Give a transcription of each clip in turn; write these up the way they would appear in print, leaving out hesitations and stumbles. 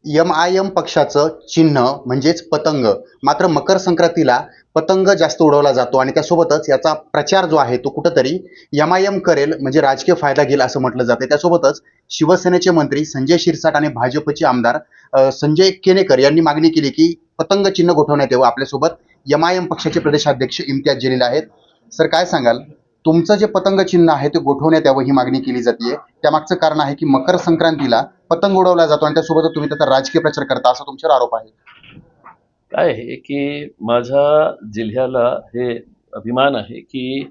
M पक्षाचं चिन्ह म्हणजेच पतंग. मात्र मकर संक्रांतीला पतंग जास्त उडवला जातो आणि त्यासोबतच याचा प्रचार जो आहे तो कुठंतरी एम करेल म्हणजे राजकीय फायदा घेईल असं म्हटलं जाते. त्यासोबतच शिवसेनेचे मंत्री संजय शिरसाट आणि भाजपचे आमदार संजय केनेकर यांनी मागणी केली की पतंग चिन्ह गोठवण्यात यावं. आपल्यासोबत एम पक्षाचे प्रदेशाध्यक्ष इम्तियाज जलील आहेत. सर, काय सांगाल? तुमचं जे पतंग चिन्ह आहे ते गोठवण्यात यावं ही मागणी केली जाते. त्यामागचं कारण आहे की मकर संक्रांतीला पतंग उडवला जातो आणि त्यासोबत तुम्ही त्याचा राजकीय प्रचार करता असा तुमच्यावर आरोप आहे. काय आहे की माझ्या जिल्ह्याला हे अभिमान आहे की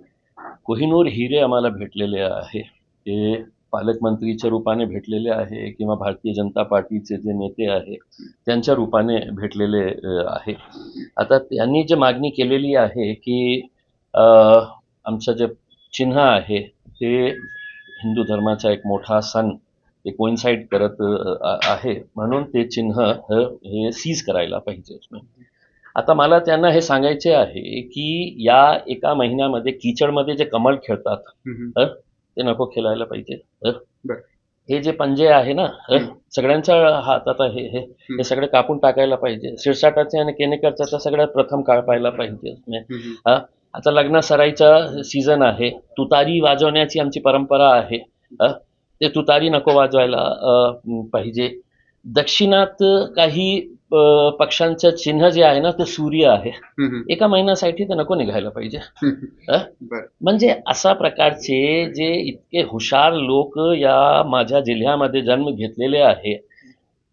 कोहिनूर हिरे आम्हाला भेटलेले आहे. ते पालकमंत्रीच्या रूपाने भेटलेले आहे किंवा भारतीय जनता पार्टीचे जे नेते आहे त्यांच्या रूपाने भेटलेले आहे. आता त्यांनी जे मागणी केलेली आहे की आमचं जे चिन्ह आहे ते हिंदू धर्माचा एक मोठा सण ते कोइन्साइड करत आहे म्हणून ते चिन्ह हे सीज करायला पाहिजे. आता मला त्यांना हे सांगायचे आहे की या एका महिन्यामध्ये कीचडमध्ये जे कमळ खेळतात ते नको खेळायला पाहिजे. हे जे पंजे आहे ना सगळ्यांच्या हातात आहे हे सगळे कापून टाकायला पाहिजे. शिरसाटाचे आणि केनेकरचा तर सगळ्यात प्रथम कापायला पाहिजे. आता लग्न सराईचा सीझन आहे, तुतारी वाजवण्याची आमची परंपरा आहे, ते तुतारी नको वाजवायला पाहिजे. दक्षिणात काही पक्षांचं चिन्ह जे आहे ना ते सूर्य आहे, एका महिन्यासाठी ते नको निघायला पाहिजे. म्हणजे अशा प्रकारचे जे इतके हुशार लोक या माझ्या जिल्ह्यामध्ये जन्म घेतलेले आहे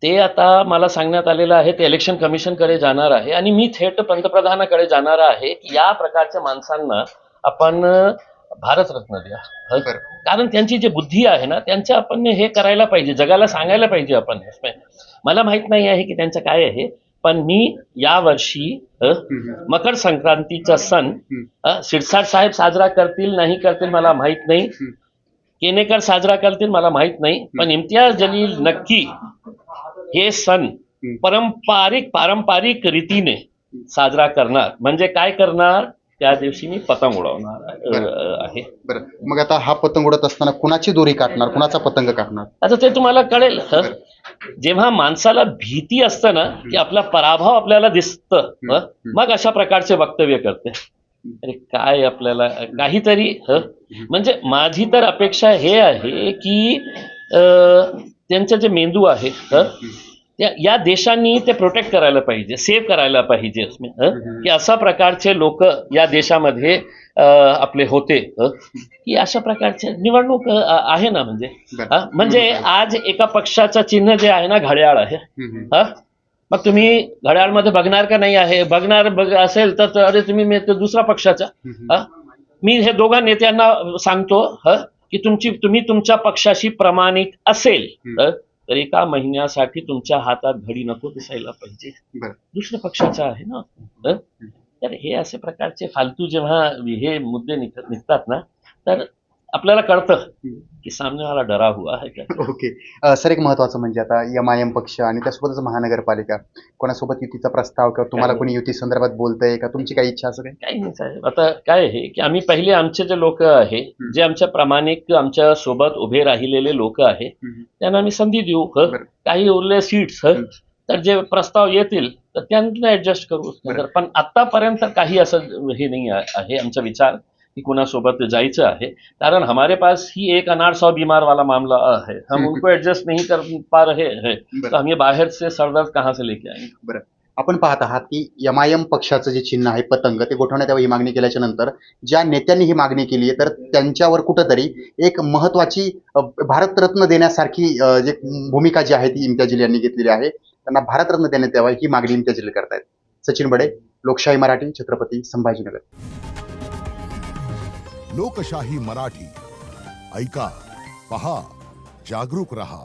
ते आता मला सांगण्यात आलेलं आहे ते इलेक्शन कमिशनकडे जाणार आहे आणि मी थेट पंतप्रधानाकडे जाणार आहे की या प्रकारच्या माणसांना आपण भारतरत्न द्या. कारण त्यांची जी बुद्धी आहे ना त्यांच्या आपण हे करायला पाहिजे, जगाला सांगायला पाहिजे आपण. मला माहित नाही आहे की त्यांचं काय आहे, पण मी यावर्षी मकर संक्रांतीचा सण शिरसाट साहेब साजरा करतील नाही करतील मला माहित नाही, केनेकर साजरा करतील मला माहित नाही, पण इम्तियाज जलील नक्की हे सण पारंपरिक रीतीने साजरा करणार. म्हणजे काय करणार, त्या दिवशी मी पतंग उडवणार आहे. बरं, मग आता हा पतंग उडत असताना कुणाची दोरी काढणार, कुणाचा पतंग काढणार? आता ते तुम्हाला कळेल. जेव्हा माणसाला भीती असतं ना की आपला पराभव आपल्याला दिसतं मग अशा प्रकारचे वक्तव्य करते. अरे काय आपल्याला काहीतरी म्हणजे माझी तर अपेक्षा हे आहे की त्यांचं जे मेंदू आहे या देशांनी ते प्रोटेक्ट करायला पाहिजे, सेव्ह करायला पाहिजे की अशा प्रकारचे लोक या देशामध्ये आपले होते की अशा प्रकारचे निवडणूक आहे ना. म्हणजे आज एका पक्षाचं चिन्ह जे आहे ना घड्याळ आहे. मग तुम्ही घड्याळमध्ये बघणार का नाही आहे? बघणार असेल तर अरे तुम्ही दुसरा पक्षाचा. मी हे दोघा नेत्यांना सांगतो की तुम्ही तुमच्या पक्षाशी प्रमाणित असेल तर एका महिन्यासाठी तुमच्या हातात घडी नको दिसायला पाहिजे, दुसऱ्या पक्षाचा आहे ना. तर हे असे प्रकारचे फालतू जेव्हा हे मुद्दे निघतात ना तर आपल्याला कळतं की सामनेवाला डरा हुआ है. ओके सर, एक महत्वाचं म्हणजे आता एम पक्ष आणि त्यासोबतच महानगरपालिका कोणासोबत युतीचा प्रस्ताव किंवा तुम्हाला कोणी युती संदर्भात बोलतंय का? तुमची काही इच्छा असं काही नाही साहेब. आता काय आहे की आम्ही पहिले आमचे जे लोक आहे जे आमच्या प्रामाणिक आमच्या सोबत उभे राहिलेले लोक आहे त्यांना आम्ही संधी देऊ. काही उरले सीट्स तर जे प्रस्ताव येतील तर त्यांना ऍडजस्ट करू. पण आतापर्यंत काही असं हे नाही आहे आमचा विचार कि कुणासोबत जायचं आहे. कारण हमारे पास ही एक अनार 100 बीमार वाला मामला है, हम उनको एडजस्ट नहीं कर पा रहे हैं तो हम ये बाहर से सरदर्द कहाँ से लेके आएंगे. बरं, आपण पाहत आहात की एम पक्षाचं जे चिन्ह आहे पतंग ते गोठवण्यात यावं ही मागणी केल्याच्या नंतर ज्या नेत्यांनी ही मागणी केली आहे तर त्यांच्यावर कुठंतरी एक महत्वाची भारतरत्न देण्यासारखी जे भूमिका जी आहे ती इम्तियाज जलील यांनी घेतलेली आहे. त्यांना भारतरत्न देण्यात यावं ही मागणी इम्तियाज जलील करतायत. सचिन बडे, लोकशाही मराठी, छत्रपती संभाजीनगर. लोकशाही मराठी ऐका, पहा, जागरूक रहा.